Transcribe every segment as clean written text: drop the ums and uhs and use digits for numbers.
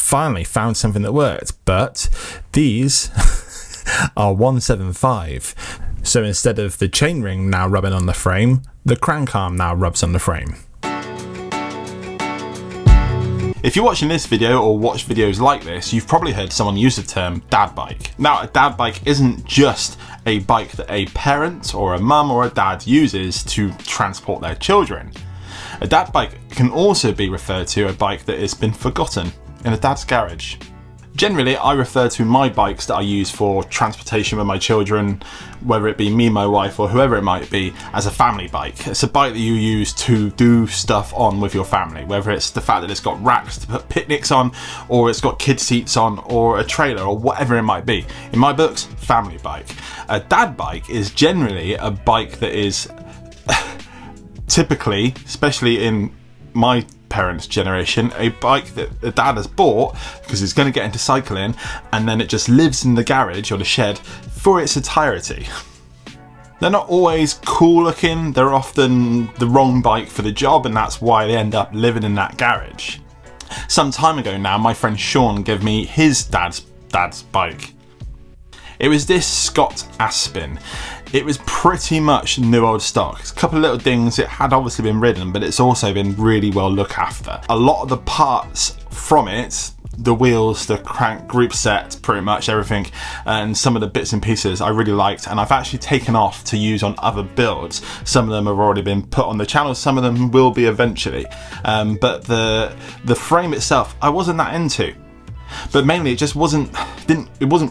finally found something that worked, but these are 175. So instead of the chainring now rubbing on the frame, the crank arm now rubs on the frame. If you're watching this video or watch videos like this, you've probably heard someone use the term dad bike. Now, a dad bike isn't just a bike that a parent or a mum or a dad uses to transport their children. A dad bike can also be referred to a bike that has been forgotten in a dad's garage. Generally, I refer to my bikes that I use for transportation with my children, whether it be me, my wife, or whoever it might be, as a family bike. It's a bike that you use to do stuff on with your family, whether it's the fact that it's got racks to put picnics on, or it's got kid seats on, or a trailer, or whatever it might be. In my books, family bike. A dad bike is generally a bike that is typically, especially in my parents' generation, a bike that the dad has bought because he's going to get into cycling, and then it just lives in the garage or the shed for its entirety. They're not always cool looking, they're often the wrong bike for the job, and that's why they end up living in that garage. Some time ago now, my friend Sean gave me his dad's bike. It was this Scott Aspen. It was pretty much new old stock. It's a couple of little things. It had obviously been ridden, but it's also been really well looked after. A lot of the parts from it, the wheels, the crank group set, pretty much everything, and some of the bits and pieces I really liked, and I've actually taken off to use on other builds. Some of them have already been put on the channel, some of them will be eventually. But the frame itself, I wasn't that into. But mainly it just wasn't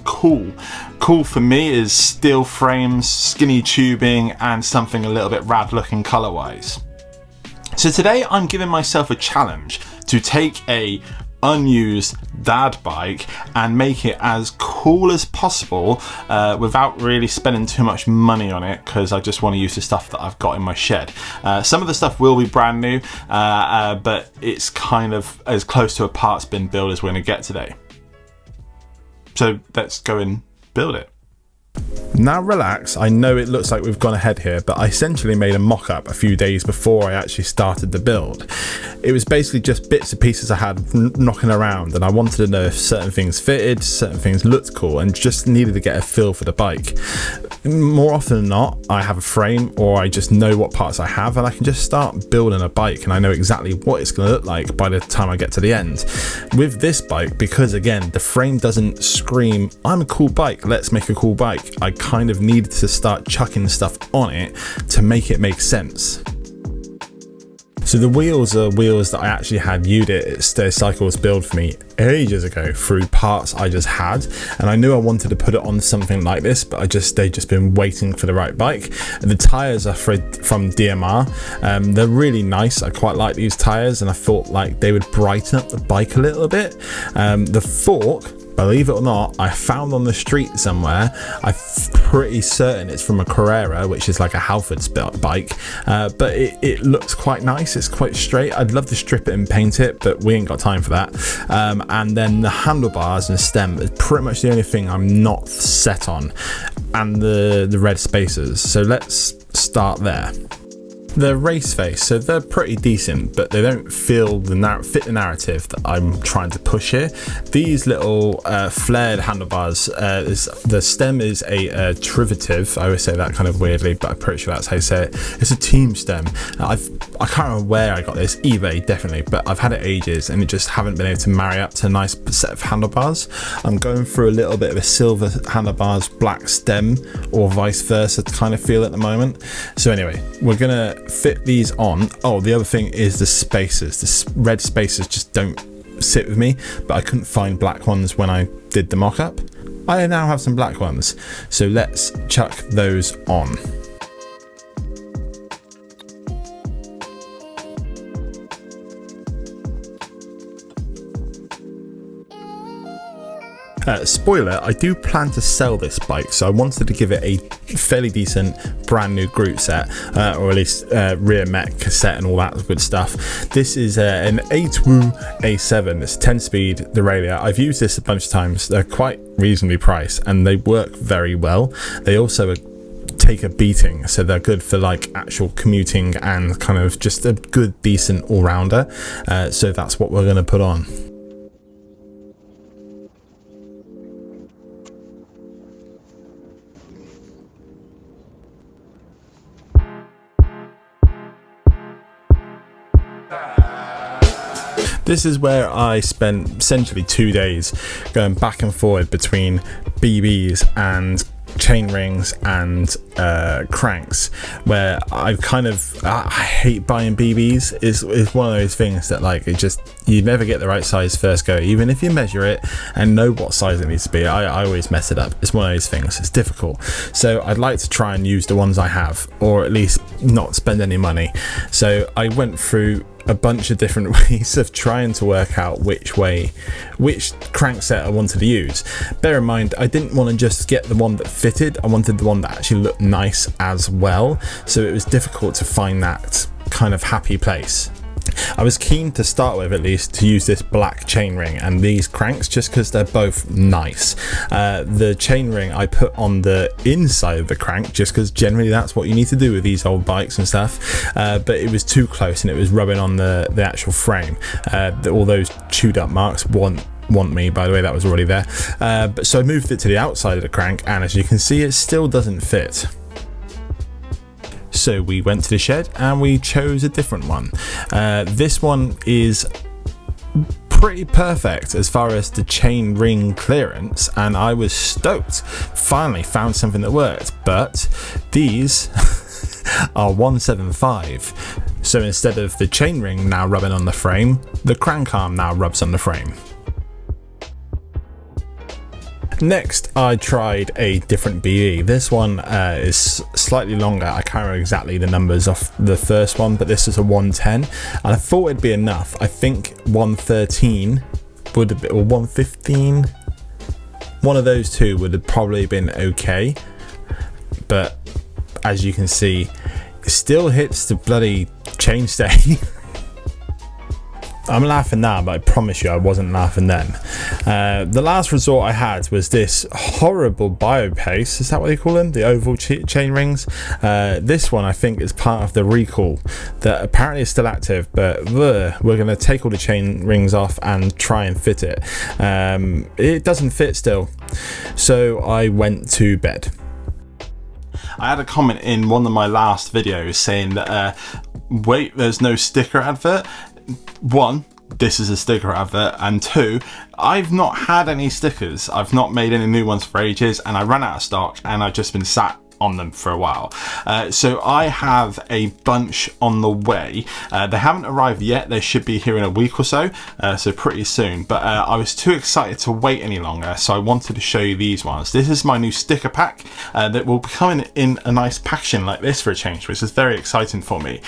cool. Cool for me is steel frames, skinny tubing, and something a little bit rad looking color wise. So today I'm giving myself a challenge to take a unused dad bike and make it as cool as possible without really spending too much money on it, because I just want to use the stuff that I've got in my shed. Some of the stuff will be brand new, but it's kind of as close to a parts bin build as we're going to get today. So let's go and build it. Now relax, I know it looks like we've gone ahead here, but I essentially made a mock-up a few days before I actually started the build. It was basically just bits and pieces I had knocking around, and I wanted to know if certain things fitted, certain things looked cool, and just needed to get a feel for the bike. More often than not, I have a frame, or I just know what parts I have, and I can just start building a bike, and I know exactly what it's going to look like by the time I get to the end. With this bike, because again, the frame doesn't scream, I'm a cool bike, let's make a cool bike, I kind of needed to start chucking stuff on it to make it make sense. So the wheels are wheels that I actually had Unit Stair Cycles build for me ages ago through parts I just had, and I knew I wanted to put it on something like this, but they've just been waiting for the right bike. And the tyres are from DMR. They're really nice. I quite like these tyres, and I thought like they would brighten up the bike a little bit. The fork, believe it or not, I found on the street somewhere. I'm pretty certain it's from a Carrera, which is like a Halford's bike, but it looks quite nice. It's quite straight. I'd love to strip it and paint it, but we ain't got time for that. And then the handlebars and stem is pretty much the only thing I'm not set on, and the red spacers. So let's start there. They're race face, so they're pretty decent, but they don't fit the narrative that I'm trying to push here. These little flared handlebars, the stem is a trivative. I always say that kind of weirdly, but I'm pretty sure that's how you say it. It's a team stem. I can't remember where I got this, eBay definitely, but I've had it ages and it just haven't been able to marry up to a nice set of handlebars. I'm going through a little bit of a silver handlebars, black stem, or vice versa kind of feel at the moment. So anyway, we're gonna fit these on. Oh, the other thing is the spacers. The red spacers just don't sit with me, but I couldn't find black ones when I did the mock-up. I now have some black ones, so let's chuck those on. Spoiler, I do plan to sell this bike, so I wanted to give it a fairly decent brand new group set, or at least rear mech cassette and all that good stuff. This is an A2 A7, it's 10 speed derailleur. I've used this a bunch of times. They're quite reasonably priced and they work very well. They also take a beating, so they're good for like actual commuting and kind of just a good decent all-rounder. So that's what we're going to put on. This is where I spent essentially 2 days going back and forward between BBs and chain rings and cranks, where I hate buying BBs. Is one of those things that like you never get the right size first go, even if you measure it and know what size it needs to be. I always mess it up. It's one of those things, it's difficult. So I'd like to try and use the ones I have, or at least not spend any money. So I went through a bunch of different ways of trying to work out which crank set I wanted to use. Bear in mind, I didn't want to just get the one that fitted, I wanted the one that actually looked nice as well, so it was difficult to find that kind of happy place. I was keen to start with, at least, to use this black chain ring and these cranks just because they're both nice. The chain ring I put on the inside of the crank just because generally that's what you need to do with these old bikes and stuff, but it was too close and it was rubbing on the actual frame. All those chewed up marks want me, by the way, that was already there. But so I moved it to the outside of the crank, and as you can see, it still doesn't fit. So we went to the shed and we chose a different one. This one is pretty perfect as far as the chain ring clearance, and I was stoked. Finally found something that worked, but these are 175. So instead of the chain ring now rubbing on the frame, the crank arm now rubs on the frame. Next, I tried a different BE. This one is slightly longer. I can't remember exactly the numbers off the first one, but this is a 110, and I thought it'd be enough. I think 113 would have been, or 115, one of those two would have probably been okay, but as you can see, it still hits the bloody chainstay. I'm laughing now, but I promise you I wasn't laughing then. The last resort I had was this horrible biopace. Is that what they call them? The oval chain rings. This one I think is part of the recall that apparently is still active, but we're going to take all the chain rings off and try and fit it. It doesn't fit still, so I went to bed. I had a comment in one of my last videos saying that wait, there's no sticker advert. One, this is a sticker advert, and two, I've not had any stickers. I've not made any new ones for ages, and I ran out of stock and I've just been sat on them for a while. So I have a bunch on the way. They haven't arrived yet. They should be here in a week or so, so pretty soon, but I was too excited to wait any longer, so I wanted to show you these ones. This is my new sticker pack that will be coming in a nice packaging like this for a change, which is very exciting for me.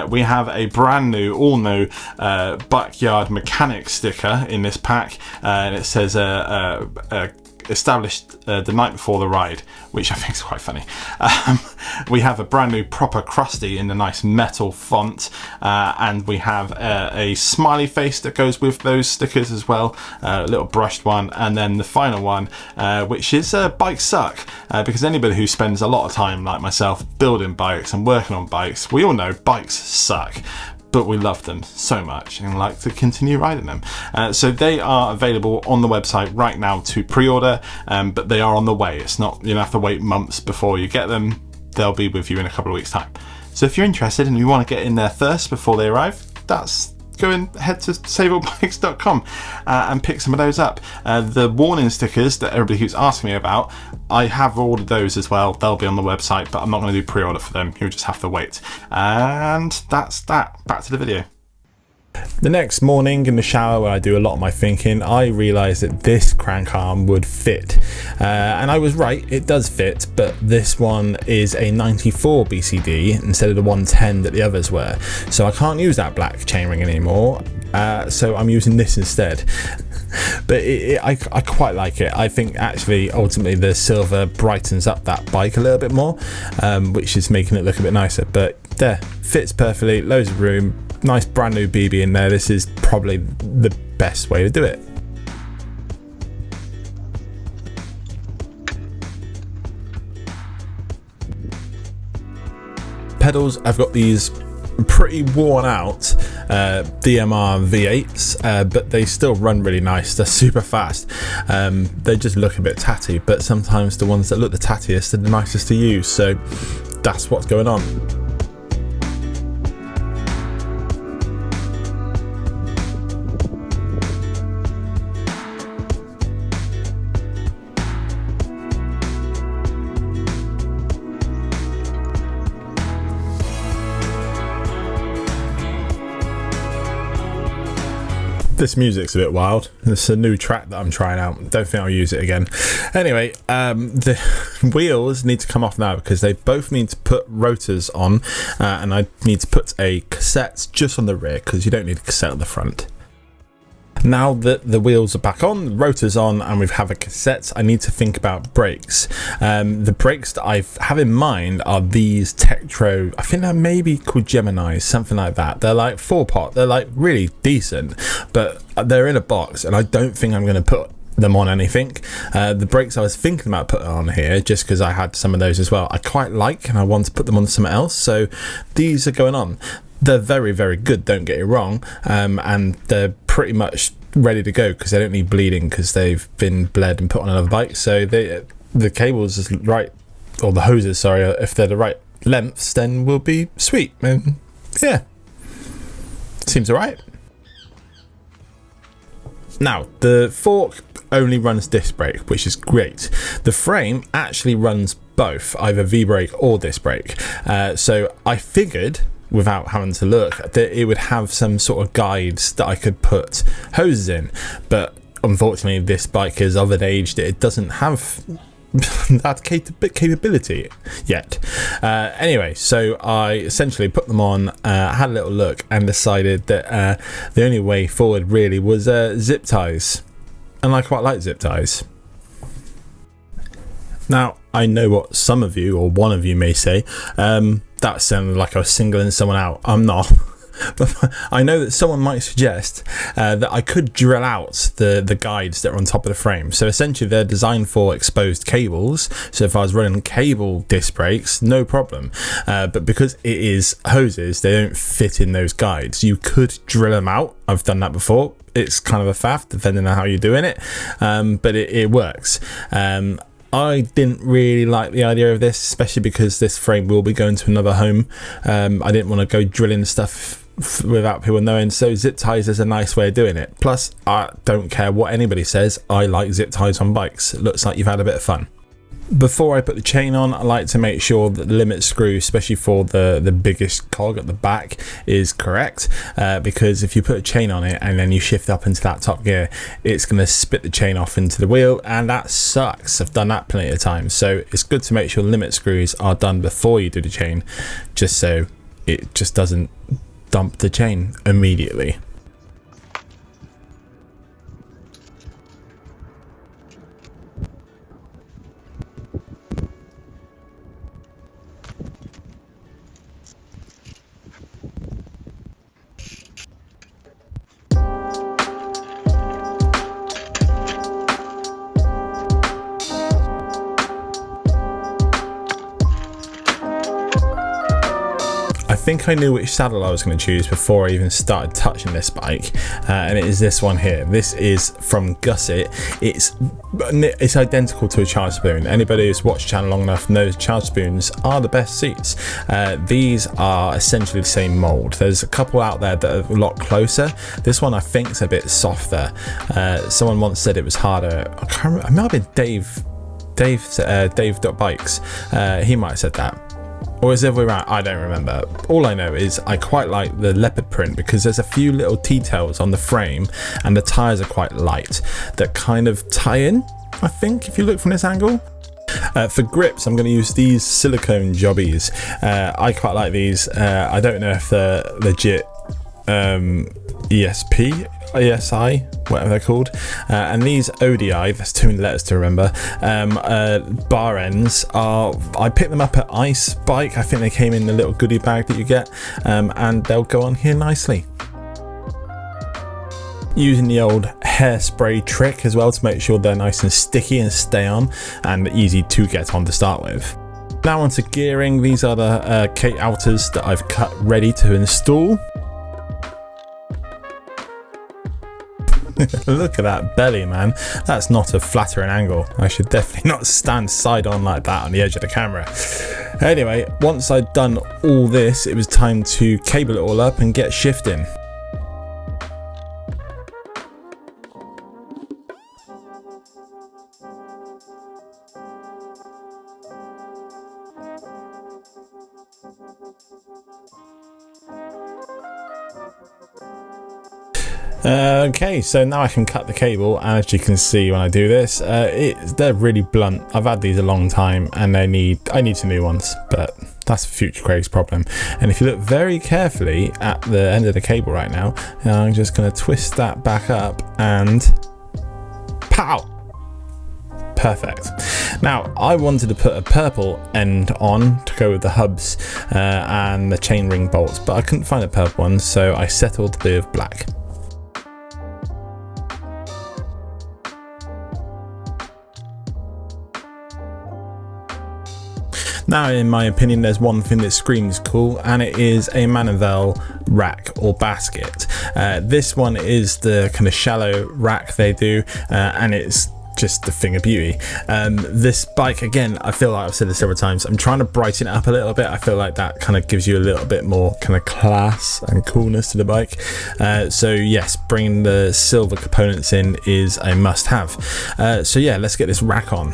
We have a brand new, all new backyard mechanic sticker in this pack, and it says established the night before the ride, which I think is quite funny. We have a brand new proper crusty in the nice metal font, and we have a smiley face that goes with those stickers as well, a little brushed one, and then the final one, which is bikes suck, because anybody who spends a lot of time like myself building bikes and working on bikes, we all know bikes suck, but we love them so much and like to continue riding them. So they are available on the website right now to pre-order, but they are on the way. It's not, you don't have to wait months before you get them. They'll be with you in a couple of weeks time. So if you're interested and you want to get in there first before they arrive, go and head to saveallbikes.com and pick some of those up. The warning stickers that everybody keeps asking me about, I have ordered those as well. They'll be on the website, but I'm not going to do pre-order for them. You'll just have to wait. And that's that. Back to the video. The next morning in the shower, where I do a lot of my thinking, I realised that this crank arm would fit, and I was right, it does fit, but this one is a 94 BCD instead of the 110 that the others were, so I can't use that black chainring anymore, so I'm using this instead. But I quite like it. I think actually ultimately the silver brightens up that bike a little bit more, which is making it look a bit nicer, but there, fits perfectly, loads of room, nice brand new BB in there. This is probably the best way to do it. Pedals, I've got these pretty worn out DMR V8s, but they still run really nice. They're super fast. They just look a bit tatty, but sometimes the ones that look the tattiest are the nicest to use, so that's what's going on. This music's a bit wild. It's a new track that I'm trying out. Don't think I'll use it again. Anyway, the wheels need to come off now because they both need to put rotors on, and I need to put a cassette just on the rear because you don't need a cassette on the front. Now that the wheels are back on, the rotor's on, and we have a cassette, I need to think about brakes. The brakes that I have in mind are these Tektro, I think they're maybe called Gemini, something like that. They're like 4-pot, they're like really decent, but they're in a box, and I don't think I'm going to put them on anything. The brakes I was thinking about putting on here, just because I had some of those as well, I quite like, and I want to put them on something else, so these are going on. They're very, very good, don't get it wrong, and they're pretty much ready to go because they don't need bleeding because they've been bled and put on another bike. So the cables is right, or the hoses, sorry, if they're the right lengths, then we'll be sweet. And yeah, seems alright. Now, the fork only runs disc brake, which is great. The frame actually runs both, either V-brake or disc brake. So I figured, without having to look, that it would have some sort of guides that I could put hoses in, but unfortunately this bike is of an age that it doesn't have that capability yet. Anyway, so I essentially put them on, had a little look, and decided that the only way forward really was zip ties, and I quite like zip ties. Now, I know what some of you, or one of you, may say. That sounded like I was singling someone out. I'm not. But I know that someone might suggest that I could drill out the guides that are on top of the frame. So essentially they're designed for exposed cables. So if I was running cable disc brakes, no problem. But because it is hoses, they don't fit in those guides. You could drill them out. I've done that before. It's kind of a faff depending on how you're doing it. But it works. I didn't really like the idea of this, especially because this frame will be going to another home. I didn't want to go drilling stuff without people knowing, so zip ties is a nice way of doing it. Plus, I don't care what anybody says, I like zip ties on bikes. It looks like you've had a bit of fun. Before I put the chain on, I like to make sure that the limit screw, especially for the biggest cog at the back, is correct, because if you put a chain on it and then you shift up into that top gear, it's going to spit the chain off into the wheel, and that sucks. I've done that plenty of times, so it's good to make sure limit screws are done before you do the chain, just so it just doesn't dump the chain immediately. I think I knew which saddle I was going to choose before I even started touching this bike, and it is this one here. This is from Gusset. It's identical to a charge spoon. Anybody who's watched the channel long enough knows charge spoons are the best seats. These are essentially the same mold. There's a couple out there that are a lot closer. This one I think is a bit softer. Someone once said it was harder. I can't remember. It might have been Dave.bikes. He might have said that. Or is it the other way around? I don't remember. All I know is I quite like the leopard print because there's a few little details on the frame and the tyres are quite light that kind of tie in, I think, if you look from this angle. For grips, I'm going to use these silicone jobbies. I quite like these. I don't know if they're legit ESI, whatever they're called, and these ODI, that's too many letters to remember, bar ends are, I picked them up at Ice Bike. I think they came in the little goodie bag that you get, and they'll go on here nicely. Using the old hairspray trick as well to make sure they're nice and sticky and stay on and easy to get on to start with. Now onto gearing. These are the Kate outers that I've cut ready to install. Look at that belly, man. That's not a flattering angle. I should definitely not stand side on like that on the edge of the camera. Anyway, once I'd done all this, it was time to cable it all up and get shifting. Okay, so now I can cut the cable, and as you can see when I do this, they're really blunt. I've had these a long time and I need some new ones, but that's future Craig's problem. And if you look very carefully at the end of the cable right now, I'm just going to twist that back up and pow! Perfect. Now I wanted to put a purple end on to go with the hubs and the chainring bolts, but I couldn't find a purple one, so I settled with black. Now, in my opinion, there's one thing that screams cool, and it is a Manivelle rack or basket. This one is the kind of shallow rack they do, and it's just the thing of beauty. This bike, again, I feel like I've said this several times, I'm trying to brighten it up a little bit. I feel like that kind of gives you a little bit more kind of class and coolness to the bike. So yes, bringing the silver components in is a must have. So yeah, let's get this rack on.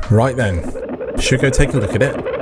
Right then, should go take a look at it.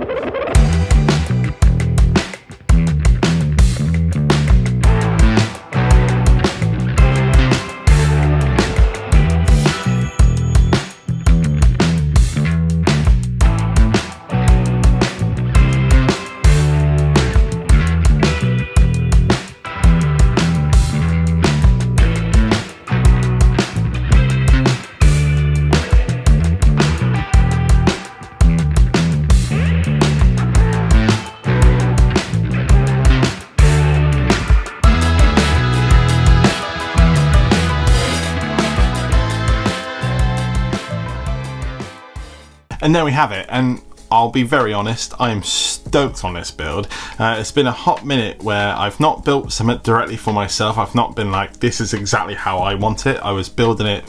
And there we have it, and I'll be very honest, I'm stoked on this build. It's been a hot minute where I've not built something directly for myself. I've not been like, this is exactly how I want it. I was building it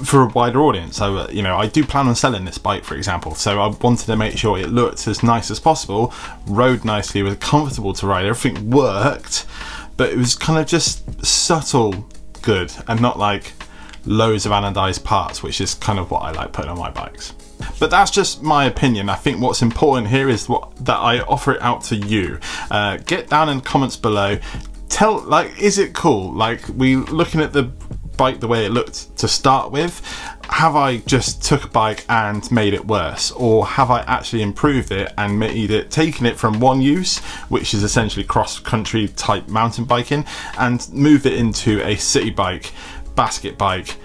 for a wider audience. So, you know, I do plan on selling this bike, for example, so I wanted to make sure it looked as nice as possible, rode nicely, was comfortable to ride, everything worked, but it was kind of just subtle good and not like loads of anodized parts, which is kind of what I like putting on my bikes. But that's just my opinion. I think what's important here is that I offer it out to you. Get down in the comments below. Tell, like, is it cool? Like, we looking at the bike the way it looked to start with. Have I just took a bike and made it worse, or have I actually improved it and made it, taken it from one use, which is essentially cross-country type mountain biking, and moved it into a city bike, basket bike,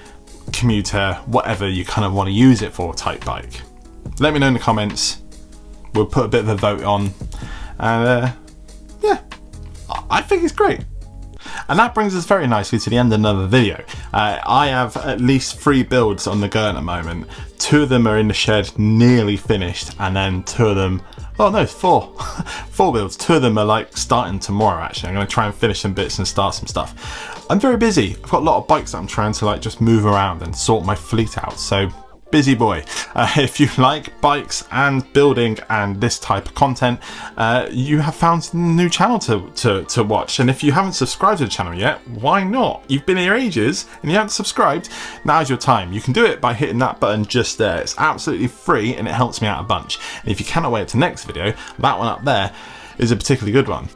commuter, whatever you kind of want to use it for type bike? Let me know in the comments. We'll put a bit of a vote on, and yeah, I think it's great. And that brings us very nicely to the end of another video. I have at least 3 builds on the go at the moment. 2 of them are in the shed, nearly finished, and then 2 of them, oh no, 4 4 builds. 2 of them are like starting tomorrow. Actually, I'm going to try and finish some bits and start some stuff. I'm very busy. I've got a lot of bikes that I'm trying to like just move around and sort my fleet out, so busy boy. If you like bikes and building and this type of content, you have found a new channel to watch. And if you haven't subscribed to the channel yet, why not? You've been here ages and you haven't subscribed. Now's your time. You can do it by hitting that button just there. It's absolutely free and it helps me out a bunch. And if you cannot wait to the next video, that one up there is a particularly good one.